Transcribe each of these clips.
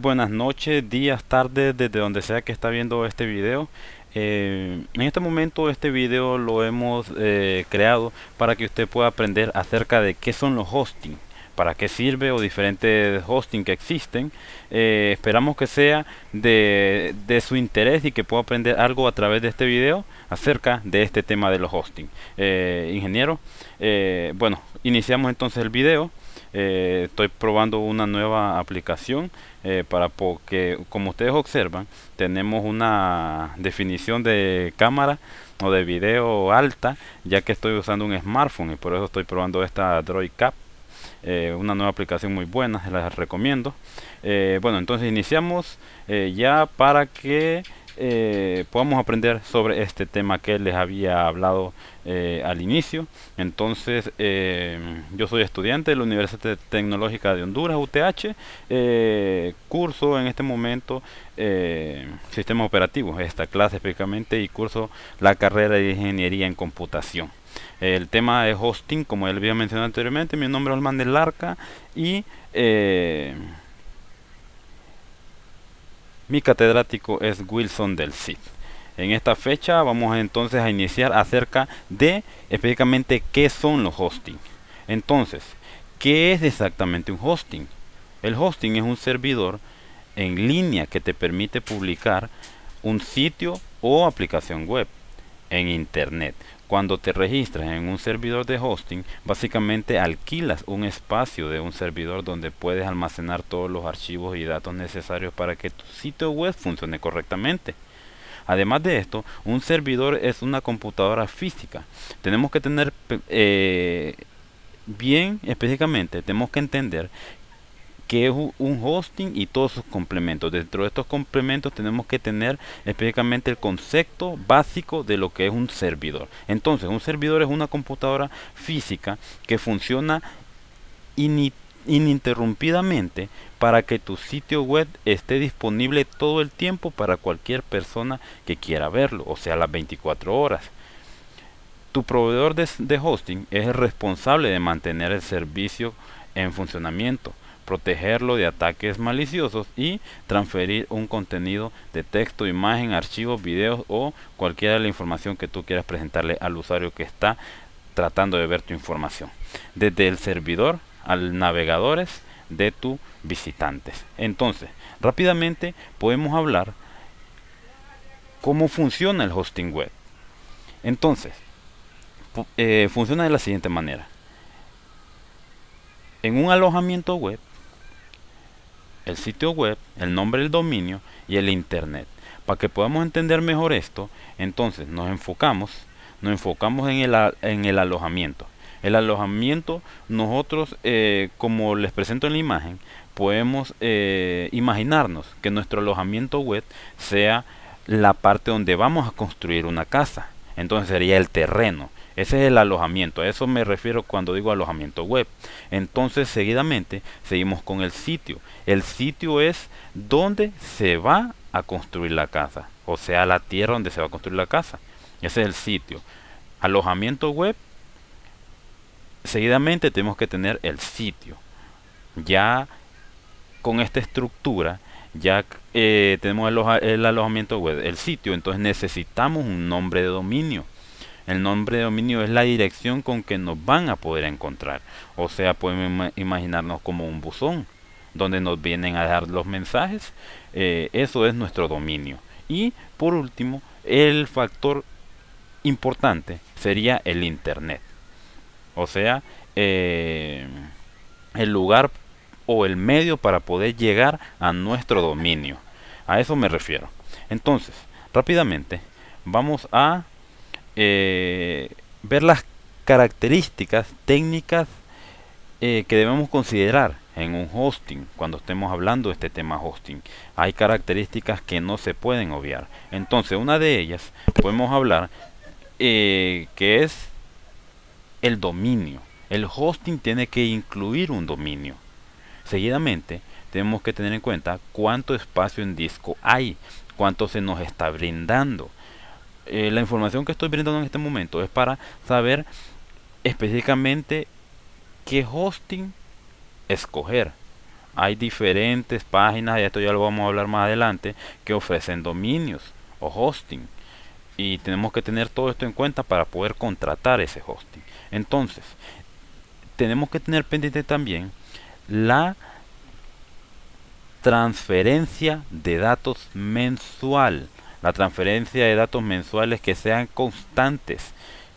Buenas noches, días, tardes, desde donde sea que está viendo este video. En este momento este video lo hemos creado para que usted pueda aprender acerca de qué son los hosting, para qué sirve o diferentes hosting que existen. Esperamos que sea de su interés y que pueda aprender algo a través de este video acerca de este tema de los hosting. Ingeniero, bueno, iniciamos entonces el video. Estoy probando una nueva aplicación para porque como ustedes observan tenemos una definición de cámara o de video alta, ya que estoy usando un smartphone y por eso estoy probando esta Droid Cap, una nueva aplicación muy buena, se las recomiendo. Bueno, entonces iniciamos ya para que podamos aprender sobre este tema que les había hablado al inicio. Entonces, yo soy estudiante de la Universidad Tecnológica de Honduras, UTH. Curso en este momento sistemas operativos, esta clase específicamente, y curso la carrera de Ingeniería en Computación. El tema es hosting, como ya les había mencionado anteriormente. Mi nombre es Olman del Arca y mi catedrático es Wilson del Cid. En esta fecha vamos entonces a iniciar acerca de específicamente qué son los hosting. Entonces, ¿qué es exactamente un hosting? El hosting es un servidor en línea que te permite publicar un sitio o aplicación web en internet. Cuando te registras en un servidor de hosting, básicamente alquilas un espacio de un servidor donde puedes almacenar todos los archivos y datos necesarios para que tu sitio web funcione correctamente. Además de esto, un servidor es una computadora física. Tenemos que tener bien específicamente, tenemos que entender que es un hosting y todos sus complementos. Dentro de estos complementos tenemos que tener específicamente el concepto básico de lo que es un servidor. Entonces, un servidor es una computadora física que funciona ininterrumpidamente para que tu sitio web esté disponible todo el tiempo para cualquier persona que quiera verlo, o sea, las 24 horas. Tu proveedor de hosting es el responsable de mantener el servicio en funcionamiento, protegerlo de ataques maliciosos y transferir un contenido de texto, imagen, archivos, videos o cualquiera de la información que tú quieras presentarle al usuario que está tratando de ver tu información, desde el servidor al navegadores de tus visitantes. Entonces, rápidamente podemos hablar cómo funciona el hosting web. Entonces, funciona de la siguiente manera. En un alojamiento web, el sitio web, el nombre del dominio y el internet. Para que podamos entender mejor esto, entonces nos enfocamos en el alojamiento. El alojamiento, nosotros, como les presento en la imagen, podemos imaginarnos que nuestro alojamiento web sea la parte donde vamos a construir una casa. Entonces sería el terreno. Ese es el alojamiento. A eso me refiero cuando digo alojamiento web. Entonces, seguidamente, seguimos con el sitio. El sitio es donde se va a construir la casa. O sea, la tierra donde se va a construir la casa. Ese es el sitio. Alojamiento web. Seguidamente tenemos que tener el sitio. Ya con esta estructura, ya tenemos el alojamiento web, el sitio. Entonces necesitamos un nombre de dominio. El nombre de dominio es la dirección con que nos van a poder encontrar. O sea, podemos imaginarnos como un buzón donde nos vienen a dejar los mensajes. Eso es nuestro dominio. Y por último, el factor importante sería el internet. O sea, el lugar o el medio para poder llegar a nuestro dominio. A eso me refiero. Entonces, rápidamente, vamos a ver las características técnicas que debemos considerar en un hosting cuando estemos hablando de este tema hosting. Hay características que no se pueden obviar. Entonces, una de ellas podemos hablar que es el dominio. El hosting tiene que incluir un dominio. Seguidamente, tenemos que tener en cuenta cuánto espacio en disco hay, cuánto se nos está brindando. La información que estoy brindando en este momento es para saber específicamente qué hosting escoger. hay diferentes páginas, y esto ya lo vamos a hablar más adelante, que ofrecen dominios o hosting. Y tenemos que tener todo esto en cuenta para poder contratar ese hosting. Entonces, tenemos que tener pendiente también la transferencia de datos mensual. La transferencia de datos mensuales que sean constantes,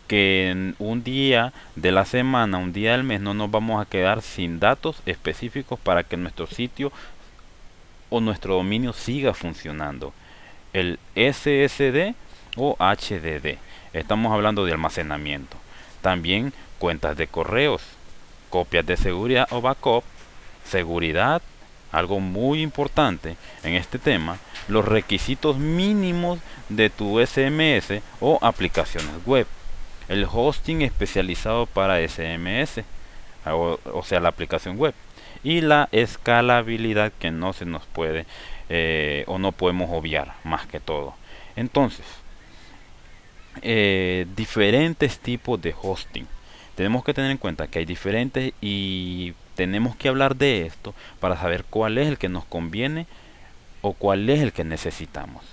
que en un día de la semana, un día del mes, no nos vamos a quedar sin datos específicos para que nuestro sitio o nuestro dominio siga funcionando. El SSD o HDD. Estamos hablando de almacenamiento. También cuentas de correos, copias de seguridad o backup, seguridad, algo muy importante en este tema, los requisitos mínimos de tu SMS o aplicaciones web, el hosting especializado para SMS, o sea, la aplicación web, y la escalabilidad que no se nos puede o no podemos obviar más que todo. Entonces, diferentes tipos de hosting. Tenemos que tener en cuenta que hay diferentes y tenemos que hablar de esto para saber cuál es el que nos conviene o cuál es el que necesitamos.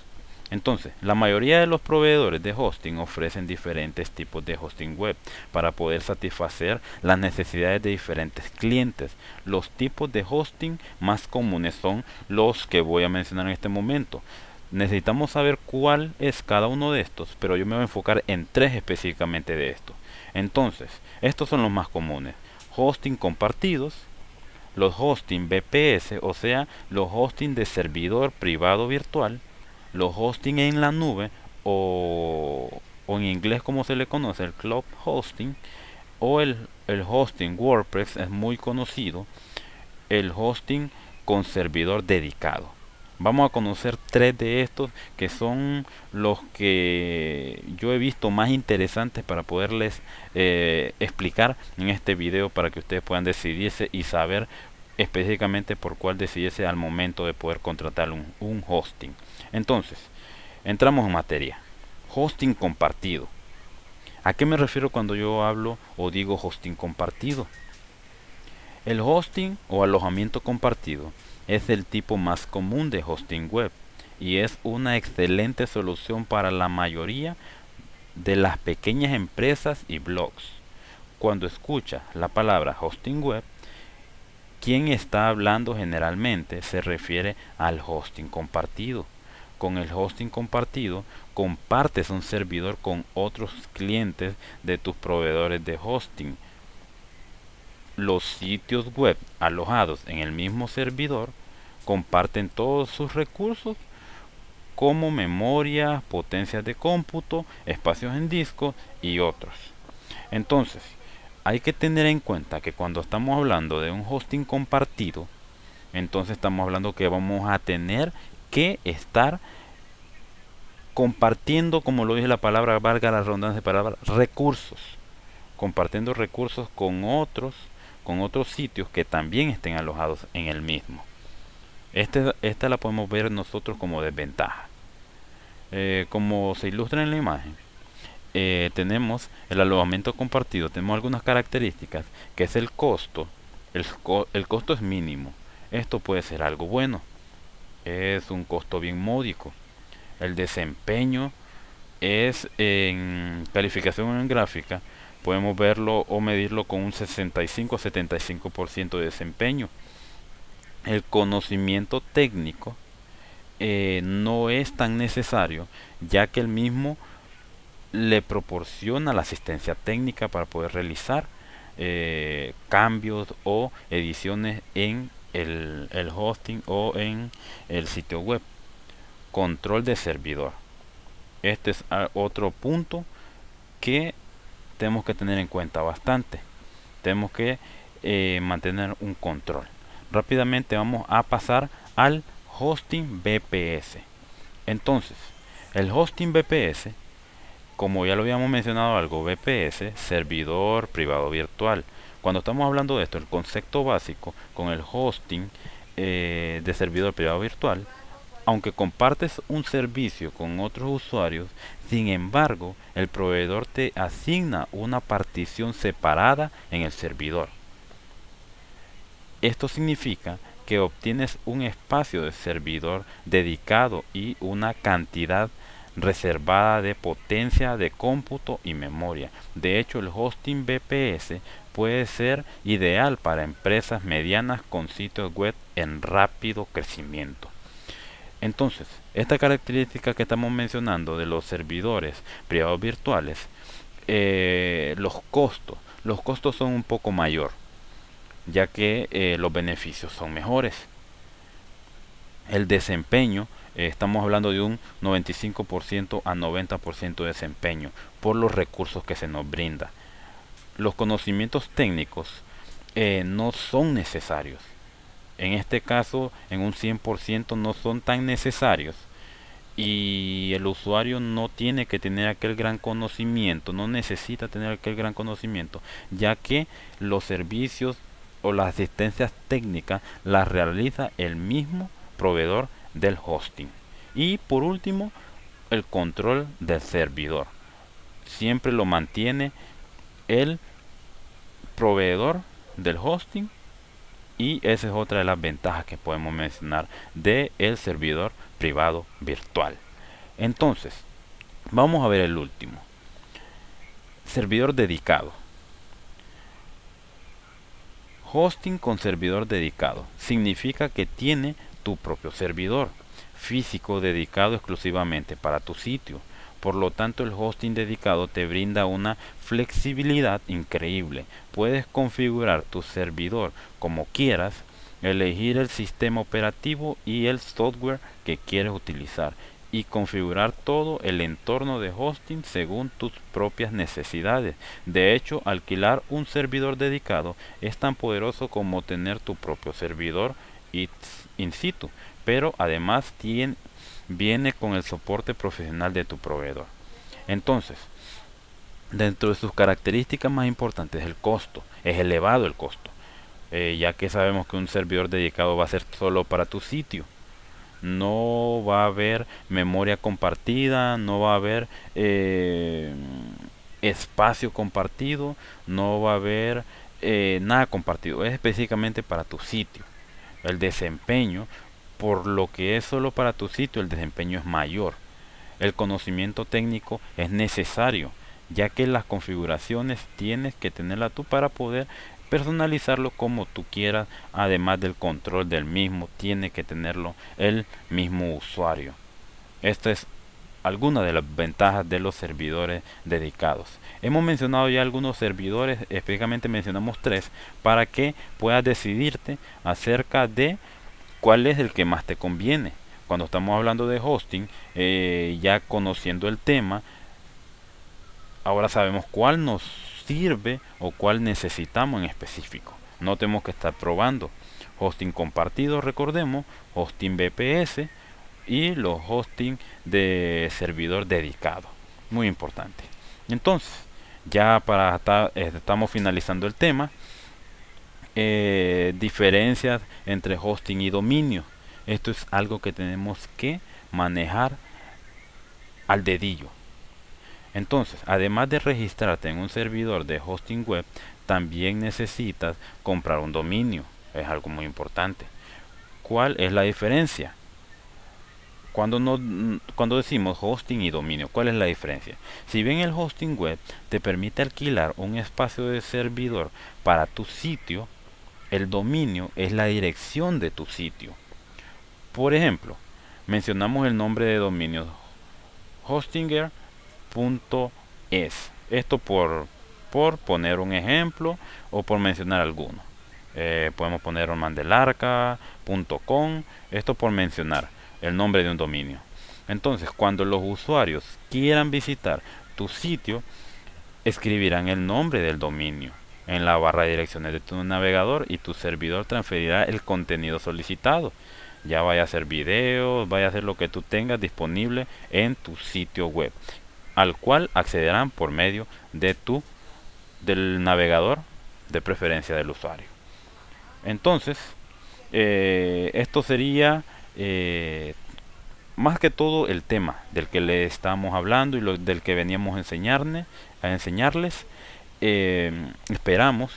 Entonces, la mayoría de los proveedores de hosting ofrecen diferentes tipos de hosting web para poder satisfacer las necesidades de diferentes clientes. Los tipos de hosting más comunes son los que voy a mencionar en este momento. Necesitamos saber cuál es cada uno de estos, pero yo me voy a enfocar en tres específicamente de estos. Entonces, estos son los más comunes: hosting compartidos, los hosting VPS, o sea, los hosting de servidor privado virtual, los hosting en la nube, o en inglés como se le conoce, el cloud hosting, o el hosting WordPress es muy conocido, el hosting con servidor dedicado. Vamos a conocer tres de estos que son los que yo he visto más interesantes para poderles explicar en este video, para que ustedes puedan decidirse y saber específicamente por cuál decidirse al momento de poder contratar un hosting. Entonces, entramos en materia. Hosting compartido. ¿A qué me refiero cuando yo hablo o digo hosting compartido? El hosting o alojamiento compartido es el tipo más común de hosting web y es una excelente solución para la mayoría de las pequeñas empresas y blogs. Cuando escuchas la palabra hosting web, quien está hablando generalmente se refiere al hosting compartido. Con el hosting compartido compartes un servidor con otros clientes de tus proveedores de hosting. Los sitios web alojados en el mismo servidor comparten todos sus recursos como memoria, potencias de cómputo, espacios en disco y otros. Entonces, hay que tener en cuenta que cuando estamos hablando de un hosting compartido, entonces estamos hablando que vamos a tener que estar compartiendo, como lo dice la palabra, valga la redundancia de palabra, recursos, compartiendo recursos con otros sitios que también estén alojados en el mismo. Esta la podemos ver nosotros como desventaja. Como se ilustra en la imagen, tenemos el alojamiento compartido, tenemos algunas características, que es el costo. El costo es mínimo. Esto puede ser algo bueno, es un costo bien módico. El desempeño es, en calificación en gráfica, podemos verlo o medirlo con un 65-75% de desempeño. El conocimiento técnico no es tan necesario, ya que el mismo le proporciona la asistencia técnica para poder realizar cambios o ediciones en el hosting o en el sitio web. Control de servidor. Este es otro punto que tenemos que tener en cuenta bastante. Tenemos que mantener un control. Rápidamente vamos a pasar al hosting VPS. Entonces, el hosting VPS, como ya lo habíamos mencionado algo, VPS, servidor privado virtual. Cuando estamos hablando de esto, el concepto básico con el hosting de servidor privado virtual, aunque compartes un servicio con otros usuarios, sin embargo, el proveedor te asigna una partición separada en el servidor. Esto significa que obtienes un espacio de servidor dedicado y una cantidad reservada de potencia de cómputo y memoria. De hecho, el hosting VPS puede ser ideal para empresas medianas con sitios web en rápido crecimiento. Entonces, esta característica que estamos mencionando de los servidores privados virtuales, los costos son un poco mayor, ya que los beneficios son mejores. El desempeño, estamos hablando de un 95% a 90% de desempeño por los recursos que se nos brinda. Los conocimientos técnicos no son necesarios. En este caso, en un 100% no son tan necesarios, y el usuario no tiene que tener aquel gran conocimiento, no necesita tener aquel gran conocimiento, ya que los servicios o las asistencias técnicas las realiza el mismo proveedor del hosting. Y por último, el control del servidor siempre lo mantiene el proveedor del hosting, y esa es otra de las ventajas que podemos mencionar del servidor privado virtual. Entonces, vamos a ver el último. Servidor dedicado. Hosting con servidor dedicado significa que tiene tu propio servidor físico dedicado exclusivamente para tu sitio. Por lo tanto, el hosting dedicado te brinda una flexibilidad increíble. Puedes configurar tu servidor como quieras, elegir el sistema operativo y el software que quieres utilizar, y configurar todo el entorno de hosting según tus propias necesidades. De hecho, alquilar un servidor dedicado es tan poderoso como tener tu propio servidor in situ, pero además viene con el soporte profesional de tu proveedor. Entonces, dentro de sus características más importantes, el costo. Es elevado el costo, ya que sabemos que un servidor dedicado va a ser solo para tu sitio. No va a haber memoria compartida, no va a haber espacio compartido, no va a haber nada compartido. Es específicamente para tu sitio. El desempeño, por lo que es solo para tu sitio, el desempeño es mayor. El conocimiento técnico es necesario, ya que las configuraciones tienes que tenerla tú para poder personalizarlo como tú quieras. Además del control del mismo, tiene que tenerlo el mismo usuario. Esta es alguna de las ventajas de los servidores dedicados. Hemos mencionado ya algunos servidores, específicamente mencionamos 3, para que puedas decidirte acerca de cuál es el que más te conviene. Cuando estamos hablando de hosting, ya conociendo el tema, ahora sabemos cuál nos sirve o cuál necesitamos en específico. No tenemos que estar probando. Hosting compartido, recordemos, hosting VPS y los hosting de servidor dedicado. Muy importante. Entonces, ya estamos finalizando el tema. Diferencias entre hosting y dominio. Esto es algo que tenemos que manejar al dedillo. Entonces, además de registrarte en un servidor de hosting web, también necesitas comprar un dominio. Es algo muy importante. ¿Cuál es la diferencia? Cuando decimos hosting y dominio, ¿cuál es la diferencia? Si bien el hosting web te permite alquilar un espacio de servidor para tu sitio, el dominio es la dirección de tu sitio. Por ejemplo, mencionamos el nombre de dominio hostinger.es. Esto por poner un ejemplo o por mencionar alguno. Podemos poner romandelarca.com. Esto por mencionar el nombre de un dominio. Entonces, cuando los usuarios quieran visitar tu sitio, escribirán el nombre del dominio en la barra de direcciones de tu navegador, y tu servidor transferirá el contenido solicitado. Ya vaya a ser videos, vaya a ser lo que tú tengas disponible en tu sitio web, al cual accederán por medio del navegador de preferencia del usuario. Entonces, esto sería más que todo el tema del que le estamos hablando y del que veníamos a enseñarles. Esperamos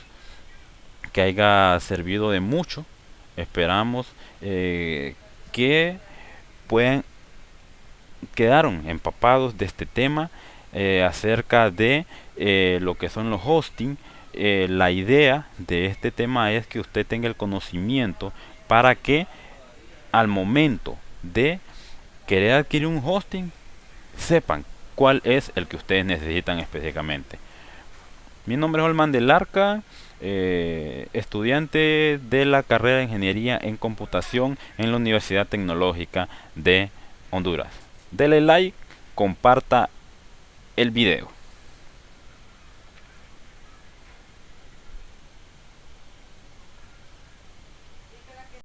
que haya servido de mucho Esperamos que puedan quedaron empapados de este tema acerca de lo que son los hosting. La idea de este tema es que usted tenga el conocimiento para que al momento de querer adquirir un hosting sepan cuál es el que ustedes necesitan específicamente. Mi nombre es Olman del Arca, estudiante de la carrera de Ingeniería en Computación en la Universidad Tecnológica de Honduras. Dele like, comparta el video.